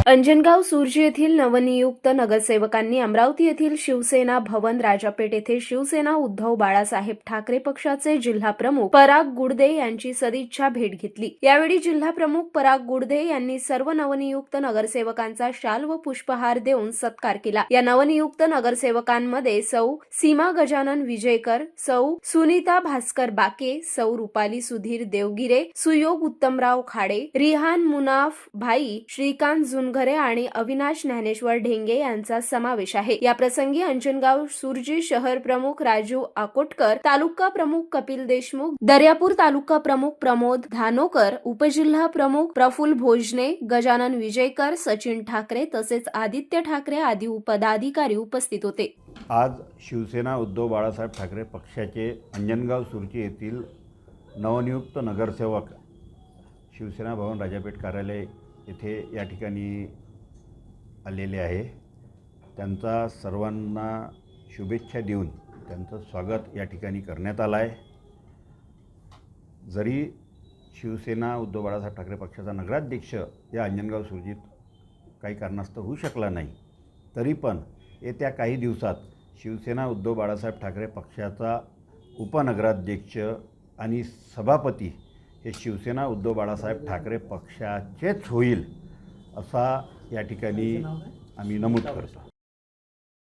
अंजनगाव सुर्जी येथील नवनियुक्त नगरसेवकांनी अमरावती येथील शिवसेना भवन राजापेठ येथे शिवसेना उद्धव बाळासाहेब ठाकरे पक्षाचे जिल्हा प्रमुख पराग गुडदे यांची सदिच्छा भेट घेतली। यावेळी जिल्हा प्रमुख पराग गुडदे यांनी सर्व नवनियुक्त नगरसेवकांचा शाल व पुष्पहार देऊन सत्कार केला। या नवनियुक्त नगरसेवकांमध्ये सौ सीमा गजानन विजयकर, सौ सुनीता भास्कर बाके, सौ रुपाली सुधीर देवगिरे, सुयोग उत्तमराव खाडे, रिहान मुनाफ भाई, श्रीकांत जुनघरे आणि अविनाश ज्ञानेश्वर ढेंगे यांचा समावेश आहे। या प्रसंगी अंजनगाव सुर्जी शहर प्रमुख राजू आकोटकर, तालुका प्रमुख कपिल देशमुख, दर्यापूर तालुका प्रमुख प्रमोद धानोकर, उपजिल्हा प्रमुख प्रफुल्ल भोजने, गजानन विजयकर, सचिन ठाकरे तसेच आदित्य ठाकरे आदी पदाधिकारी उपस्थित होते। आज शिवसेना उद्धव बाळासाहेब ठाकरे पक्षाचे अंजनगाव सुर्जी येथील नवनियुक्त नगरसेवक शिवसेना भवन राजापेठ कार्यालय येथे या ठिकाणी आलेले आहे। त्यांचा सर्वांना शुभेच्छा देऊन त्यांचं स्वागत या ठिकाणी करण्यात आलं आहे। जरी शिवसेना उद्धव बाळासाहेब ठाकरे पक्षाचा नगराध्यक्ष या अंजनगाव सुर्जीत काही कारणास्तव होऊ शकला नाही, तरी पण येत्या काही दिवसात शिवसेना उद्धव बाळासाहेब ठाकरे पक्षाचा उपनगराध्यक्ष आणि सभापती हे शिवसेना उद्धव बाळासाहेब ठाकरे पक्षाचेच होईल असा या ठिकाणी आम्ही नमूद करतो।